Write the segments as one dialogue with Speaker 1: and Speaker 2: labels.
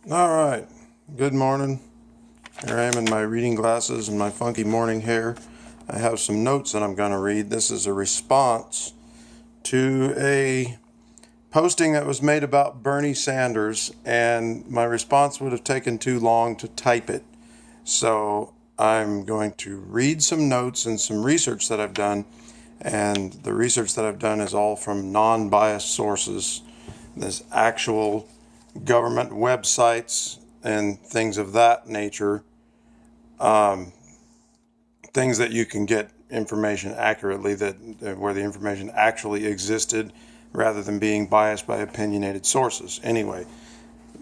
Speaker 1: All right. Good morning. Here I am in my reading glasses and my funky morning hair. I have some notes that I'm going to read. This is a response to a posting that was made about Bernie Sanders, and my response would have taken too long to type it. So I'm going to read some notes and some research that I've done, and the research that I've done is all from non-biased sources. There's actual government websites and things of that nature, things that you can get information accurately, that where the information actually existed rather than being biased by opinionated sources. Anyway,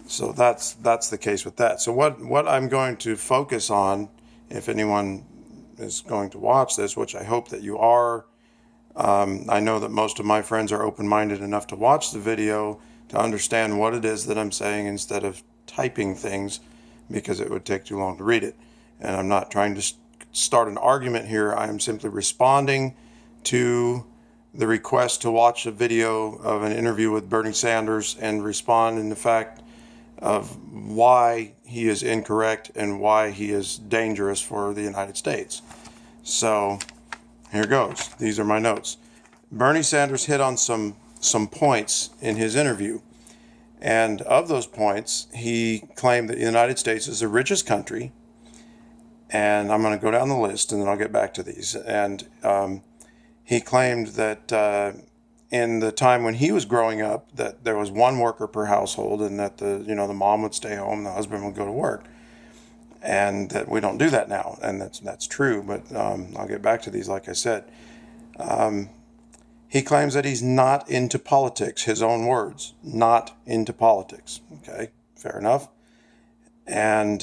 Speaker 1: so that's the case with that. So what I'm going to focus on, if anyone is going to watch this, which I hope that you are, I know that most of my friends are open-minded enough to watch the video to understand what it is that I'm saying instead of typing things, because it would take too long to read it. And I'm not trying to start an argument here. I am simply responding to the request to watch a video of an interview with Bernie Sanders and respond in the fact of why he is incorrect and why he is dangerous for the United States. So here goes. These are my notes. Bernie Sanders hit on some points in his interview. And of those points, he claimed that the United States is the richest country. And I'm going to go down the list and then I'll get back to these. And he claimed that in the time when he was growing up, that there was one worker per household, and that the mom would stay home, the husband would go to work. And that we don't do that now. And that's true. But I'll get back to these, like I said. He claims that he's not into politics, his own words, not into politics. Okay, fair enough. And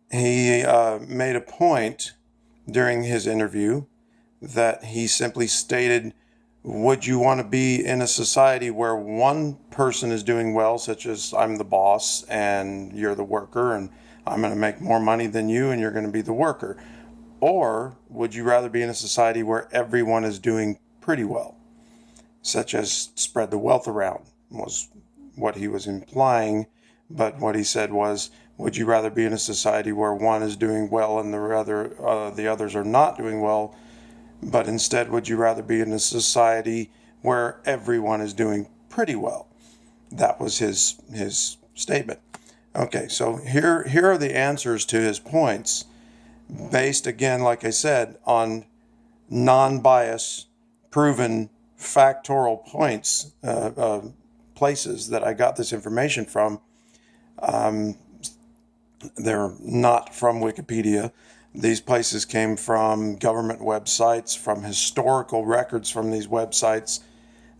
Speaker 1: he made a point during his interview that he simply stated, would you want to be in a society where one person is doing well, such as I'm the boss and you're the worker, and I'm going to make more money than you and you're going to be the worker? Or would you rather be in a society where everyone is doing pretty well, such as spread the wealth around, was what he was implying. But what he said was, would you rather be in a society where one is doing well and the others are not doing well, but instead would you rather be in a society where everyone is doing pretty well? That was his statement. Okay, so here are the answers to his points, based, again, like I said, on non-bias, proven factorial points, places that I got this information from. They're not from Wikipedia. These places came from government websites, from historical records from these websites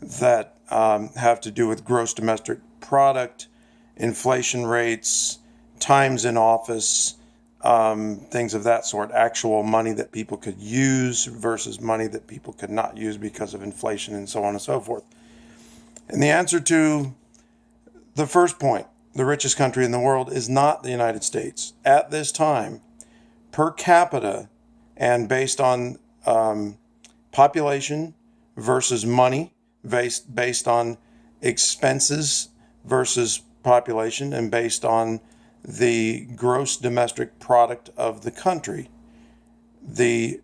Speaker 1: that have to do with gross domestic product, inflation rates, times in office, things of that sort, actual money that people could use versus money that people could not use because of inflation and so on and so forth. And the answer to the first point, the richest country in the world, is not the United States. At this time, per capita and based on population versus money, based on expenses versus population, and based on the gross domestic product of the country, the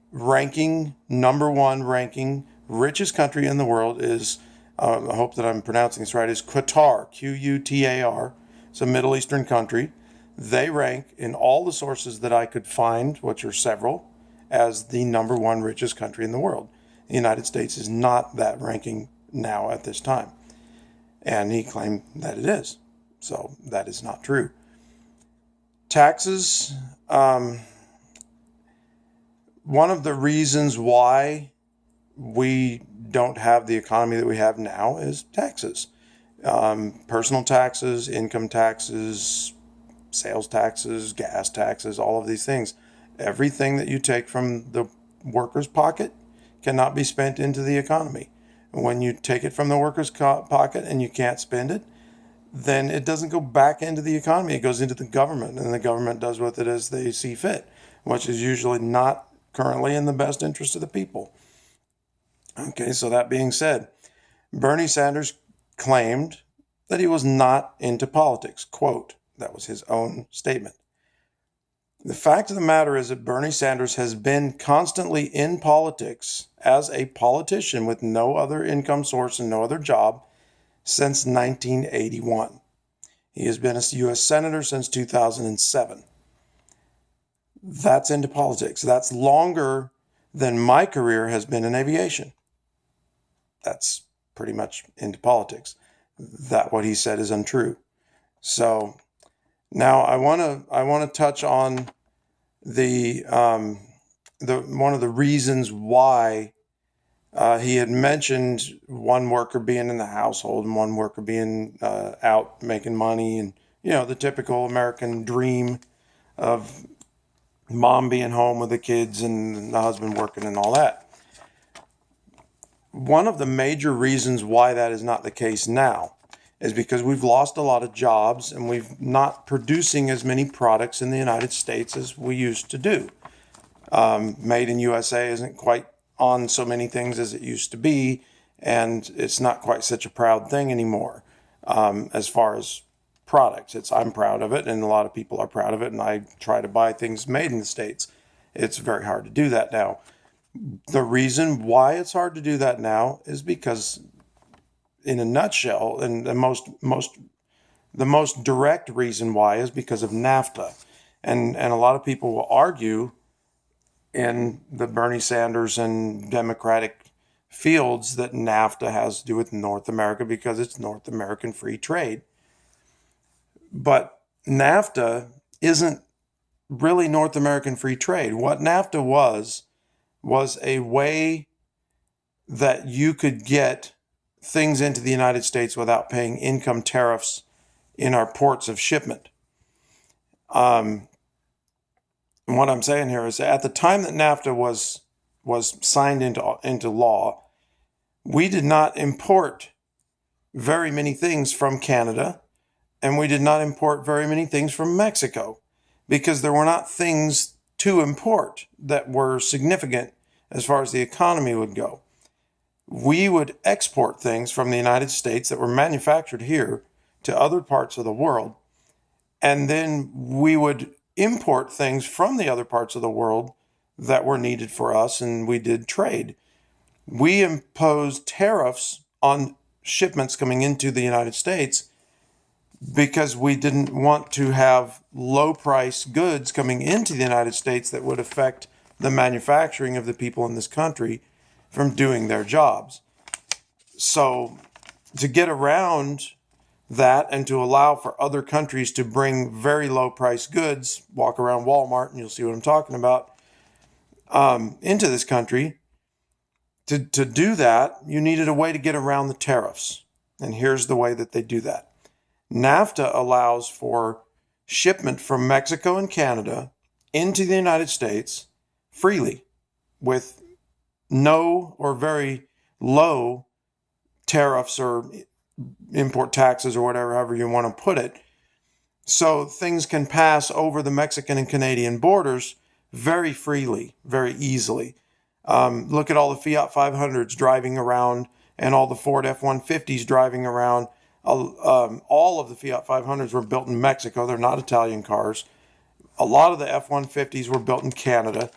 Speaker 1: number one ranking richest country in the world is, I hope that I'm pronouncing this right, is Qatar, Qutar. It's a Middle Eastern country. They rank in all the sources that I could find, which are several, as the number one richest country in the world. The United States is not that ranking now at this time. And he claimed that it is. So that is not true. Taxes, one of the reasons why we don't have the economy that we have now is taxes. Personal taxes, income taxes, sales taxes, gas taxes, all of these things. Everything that you take from the worker's pocket cannot be spent into the economy. When you take it from the worker's pocket and you can't spend it, then it doesn't go back into the economy. It goes into the government, and the government does with it as they see fit, which is usually not currently in the best interest of the people. Okay, so that being said, Bernie Sanders claimed that he was not into politics. Quote, that was his own statement. The fact of the matter is that Bernie Sanders has been constantly in politics as a politician with no other income source and no other job since 1981. He has been a U.S. Senator since 2007. That's into politics. That's longer than my career has been in aviation. That's pretty much into politics. That what he said is untrue. So now I want to touch on the one of the reasons why he had mentioned one worker being in the household and one worker being out making money, and the typical American dream of mom being home with the kids and the husband working and all that. One of the major reasons why that is not the case now is because we've lost a lot of jobs and we've not producing as many products in the United States as we used to do. Made in USA isn't quite on so many things as it used to be, and it's not quite such a proud thing anymore. As far as products, I'm proud of it, and a lot of people are proud of it, and I try to buy things made in the States. It's very hard to do that now. The reason why it's hard to do that now is because, in a nutshell, and the most direct reason why is because of NAFTA. And a lot of people will argue in the Bernie Sanders and Democratic fields that NAFTA has to do with North America because it's North American free trade. But NAFTA isn't really North American free trade. What NAFTA was a way that you could get things into the United States without paying income tariffs in our ports of shipment. And what I'm saying here is that at the time that NAFTA was signed into law, we did not import very many things from Canada, and we did not import very many things from Mexico because there were not things to import that were significant as far as the economy would go. We would export things from the United States that were manufactured here to other parts of the world, and then we would import things from the other parts of the world that were needed for us, and we did trade. We imposed tariffs on shipments coming into the United States because we didn't want to have low-price goods coming into the United States that would affect the manufacturing of the people in this country from doing their jobs. So to get around that and to allow for other countries to bring very low-priced goods, walk around Walmart and you'll see what I'm talking about, into this country, to do that, you needed a way to get around the tariffs. And here's the way that they do that. NAFTA allows for shipment from Mexico and Canada into the United States freely with no or very low tariffs or import taxes or whatever, however you want to put it. So things can pass over the Mexican and Canadian borders very freely, very easily. Look at all the Fiat 500s driving around and all the Ford F-150s driving around. All of the Fiat 500s were built in Mexico. They're not Italian cars. A lot of the F-150s were built in Canada.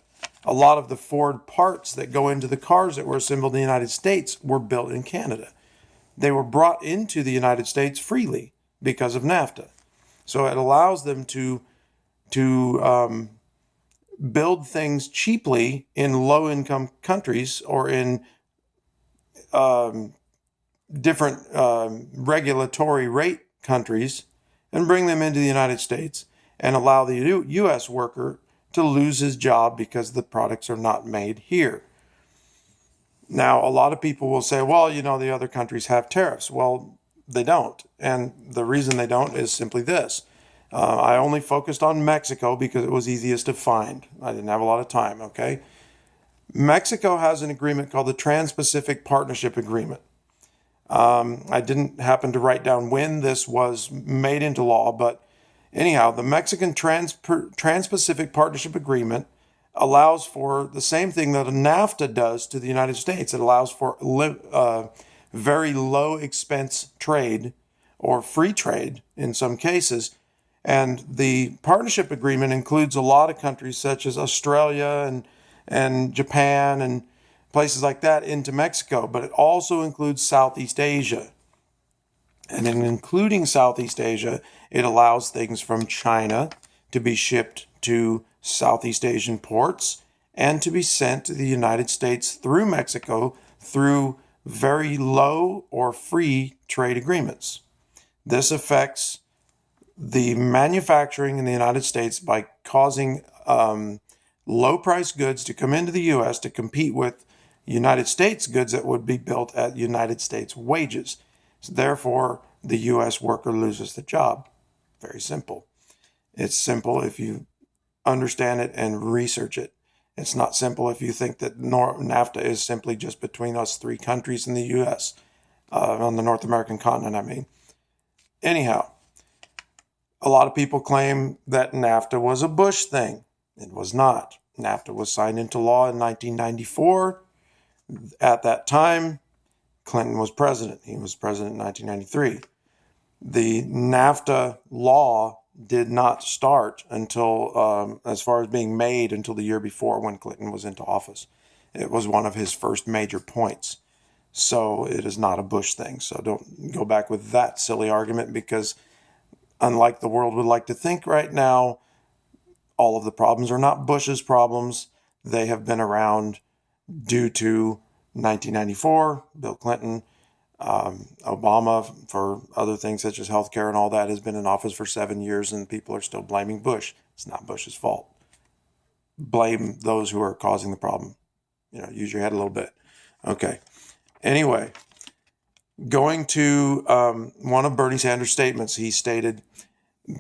Speaker 1: A lot of the Ford parts that go into the cars that were assembled in the United States were built in Canada. They were brought into the United States freely because of NAFTA. So it allows them to build things cheaply in low-income countries or in different regulatory rate countries and bring them into the United States and allow the U.S. worker to lose his job because the products are not made here. Now, a lot of people will say, well, the other countries have tariffs. Well, they don't. And the reason they don't is simply this. I only focused on Mexico because it was easiest to find. I didn't have a lot of time, okay? Mexico has an agreement called the Trans-Pacific Partnership Agreement. I didn't happen to write down when this was made into law, but anyhow, the Mexican Trans-Pacific Partnership Agreement allows for the same thing that a NAFTA does to the United States. It allows for very low expense trade or free trade in some cases. And the partnership agreement includes a lot of countries such as Australia and Japan and places like that into Mexico, but it also includes Southeast Asia. And in including Southeast Asia, it allows things from China to be shipped to Southeast Asian ports and to be sent to the United States through Mexico through very low or free trade agreements. This affects the manufacturing in the United States by causing low-priced goods to come into the U.S. to compete with United States goods that would be built at United States wages. So therefore, the U.S. worker loses the job. Very simple. It's simple if you understand it and research it. It's not simple if you think that NAFTA is simply just between us three countries in the U.S., on the North American continent, I mean. Anyhow, a lot of people claim that NAFTA was a Bush thing. It was not. NAFTA was signed into law in 1994. At that time, Clinton was president. He was president in 1993. The NAFTA law did not start until, as far as being made, until the year before when Clinton was into office. It was one of his first major points. So it is not a Bush thing. So don't go back with that silly argument, because unlike the world would like to think right now, all of the problems are not Bush's problems. They have been around due to 1994, Bill Clinton, Obama, for other things such as healthcare and all that, has been in office for 7 years, and people are still blaming Bush. It's not Bush's fault. Blame those who are causing the problem. Use your head a little bit. Okay. Anyway, going to one of Bernie Sanders' statements, he stated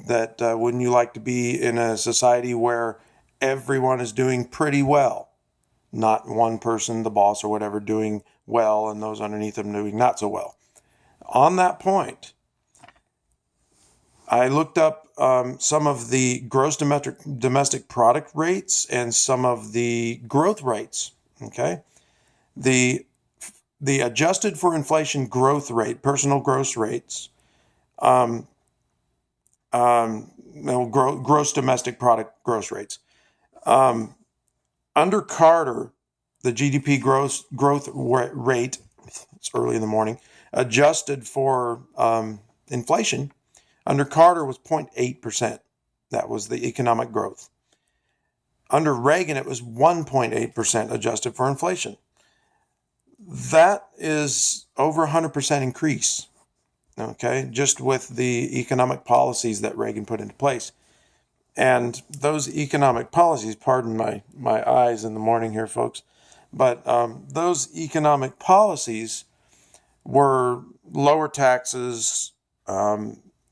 Speaker 1: that wouldn't you like to be in a society where everyone is doing pretty well? Not one person, the boss or whatever, doing well and those underneath them doing not so well. On that point, I looked up some of the gross domestic product rates and some of the growth rates. Okay, the adjusted for inflation growth rate, personal gross rates, gross domestic product gross rates. Under Carter, the GDP growth rate, it's early in the morning, adjusted for inflation, under Carter was 0.8%. That was the economic growth. Under Reagan, it was 1.8% adjusted for inflation. That is over 100% increase, okay, just with the economic policies that Reagan put into place. And those economic policies, pardon my eyes in the morning here, folks, but those economic policies were lower taxes,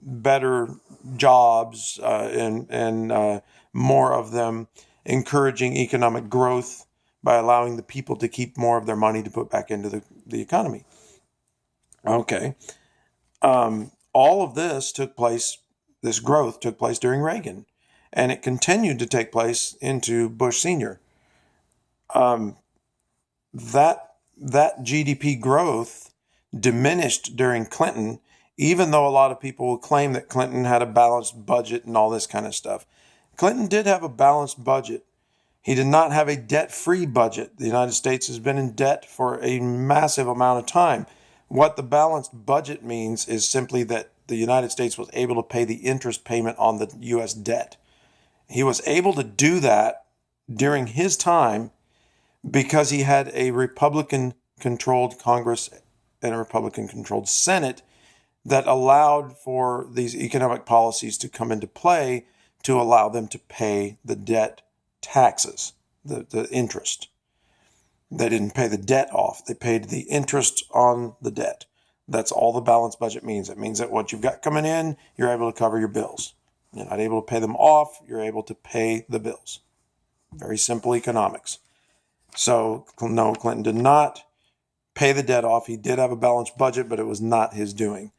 Speaker 1: better jobs, and more of them, encouraging economic growth by allowing the people to keep more of their money to put back into the economy. Okay. All of this took place, this growth took place during Reagan, and it continued to take place into Bush Sr. That GDP growth diminished during Clinton, even though a lot of people will claim that Clinton had a balanced budget and all this kind of stuff. Clinton did have a balanced budget. He did not have a debt-free budget. The United States has been in debt for a massive amount of time. What the balanced budget means is simply that the United States was able to pay the interest payment on the U.S. debt. He was able to do that during his time because he had a Republican-controlled Congress and a Republican-controlled Senate that allowed for these economic policies to come into play to allow them to pay the debt taxes, the interest. They didn't pay the debt off. They paid the interest on the debt. That's all the balanced budget means. It means that what you've got coming in, you're able to cover your bills. You're not able to pay them off. You're able to pay the bills. Very simple economics. So, no, Clinton did not pay the debt off. He did have a balanced budget, but it was not his doing.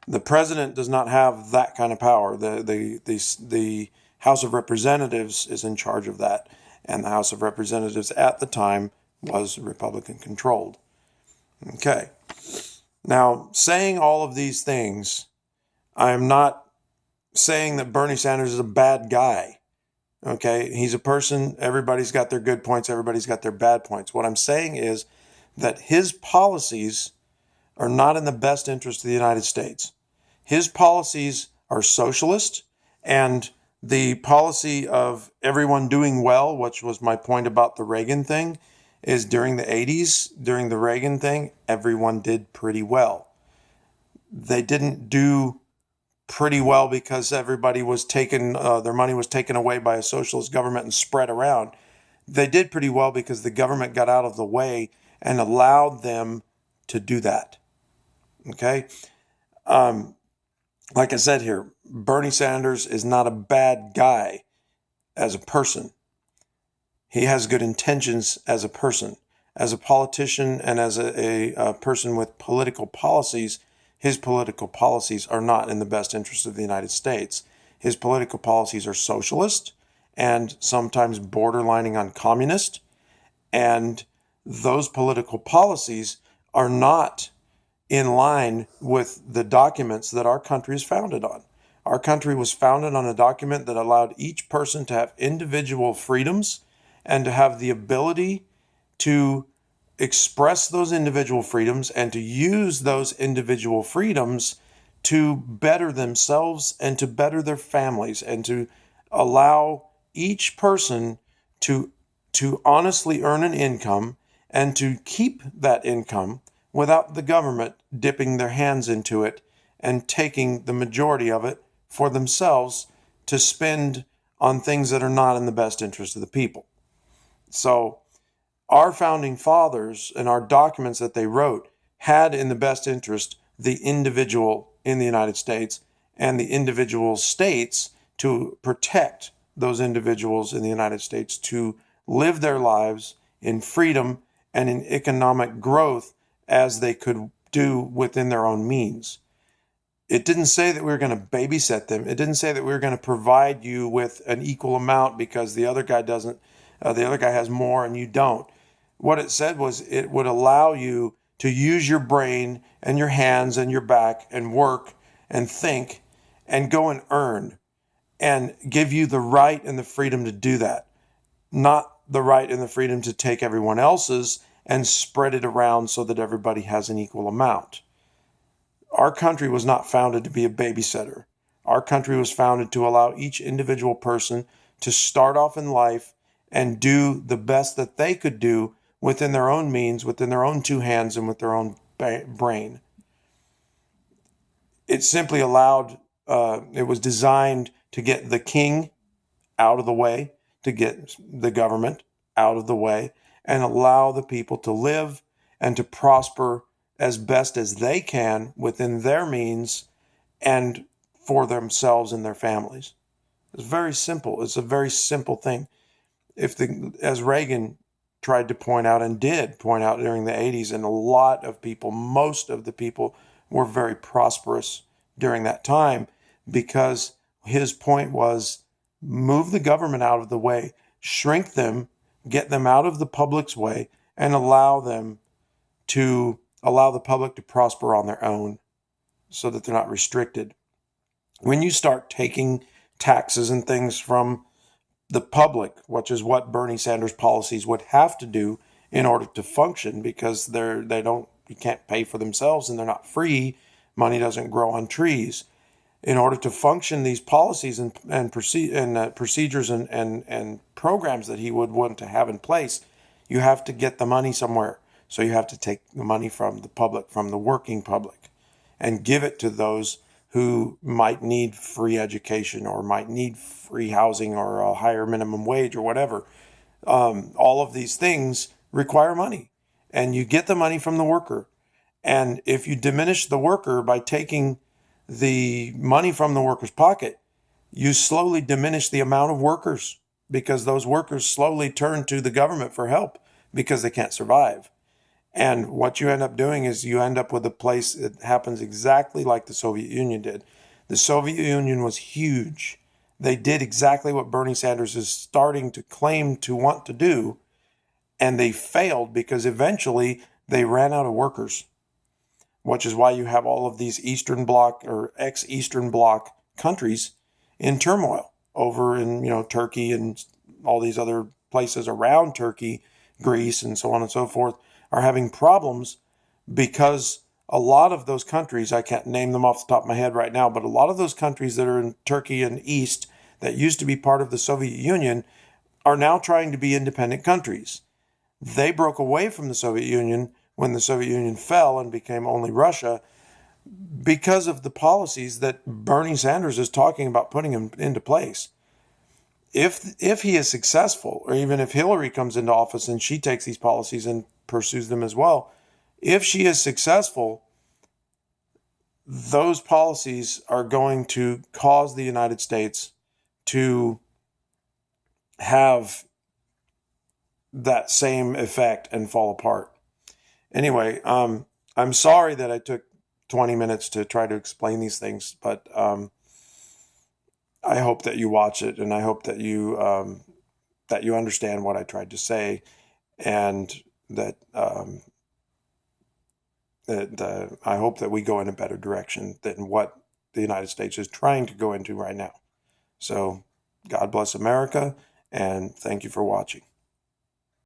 Speaker 1: The president does not have that kind of power. The House of Representatives is in charge of that, and the House of Representatives at the time was Republican controlled. Okay. Now, saying all of these things, I am not saying that Bernie Sanders is a bad guy. Okay, he's a person. Everybody's got their good points. Everybody's got their bad points. What I'm saying is that his policies are not in the best interest of the United States. His policies are socialist, and the policy of everyone doing well, which was my point about the Reagan thing, is during the 80s, during the Reagan thing, everyone did pretty well. They didn't do pretty well because everybody was taken, their money was taken away by a socialist government and spread around. They did pretty well because the government got out of the way and allowed them to do that. Okay? Like I said here, Bernie Sanders is not a bad guy as a person. He has good intentions as a person. As a politician and as a person with political policies, his political policies are not in the best interest of the United States. His political policies are socialist and sometimes borderlining on communist. And those political policies are not in line with the documents that our country is founded on. Our country was founded on a document that allowed each person to have individual freedoms and to have the ability to express those individual freedoms and to use those individual freedoms to better themselves and to better their families and to allow each person to honestly earn an income and to keep that income without the government dipping their hands into it and taking the majority of it for themselves to spend on things that are not in the best interest of the people. So our founding fathers and our documents that they wrote had in the best interest the individual in the United States and the individual states to protect those individuals in the United States to live their lives in freedom and in economic growth as they could do within their own means. It didn't say that we were going to babysit them. It didn't say that we were going to provide you with an equal amount because the other guy doesn't, the other guy has more and you don't. What it said was it would allow you to use your brain and your hands and your back and work and think and go and earn and give you the right and the freedom to do that, not the right and the freedom to take everyone else's and spread it around so that everybody has an equal amount. Our country was not founded to be a babysitter. Our country was founded to allow each individual person to start off in life and do the best that they could do within their own means, within their own two hands, and with their own brain. It simply allowed, it was designed to get the king out of the way, to get the government out of the way, and allow the people to live and to prosper as best as they can within their means and for themselves and their families. It's very simple. It's a very simple thing. As Reagan tried to point out and did point out during the 80s, and a lot of people, most of the people were very prosperous during that time because his point was move the government out of the way, shrink them, get them out of the public's way, and allow the public to prosper on their own so that they're not restricted. When you start taking taxes and things from the public, which is what Bernie Sanders policies would have to do in order to function, because you can't pay for themselves and they're not free. Money doesn't grow on trees. In order to function, these policies and procedures and programs that he would want to have in place, you have to get the money somewhere. So you have to take the money from the public, from the working public, and give it to those who might need free education or might need free housing or a higher minimum wage or whatever. All of these things require money, and you get the money from the worker. And if you diminish the worker by taking the money from the worker's pocket, you slowly diminish the amount of workers because those workers slowly turn to the government for help because they can't survive. And what you end up doing is you end up with a place that happens exactly like the Soviet Union did. The Soviet Union was huge. They did exactly what Bernie Sanders is starting to claim to want to do, and they failed because eventually they ran out of workers. which is why you have all of these Eastern Bloc or ex-Eastern Bloc countries in turmoil over in, Turkey and all these other places around Turkey, Greece, and so on and so forth, are having problems because a lot of those countries, I can't name them off the top of my head right now, but a lot of those countries that are in Turkey and East that used to be part of the Soviet Union are now trying to be independent countries. They broke away from the Soviet Union when the Soviet Union fell and became only Russia because of the policies that Bernie Sanders is talking about putting into place. If he is successful, or even if Hillary comes into office and she takes these policies and pursues them as well, if she is successful, those policies are going to cause the United States to have that same effect and fall apart. Anyway, I'm sorry that I took 20 minutes to try to explain these things, but I hope that you watch it, and I hope that you understand what I tried to say, and that I hope that we go in a better direction than what the United States is trying to go into right now. So, God bless America, and thank you for watching.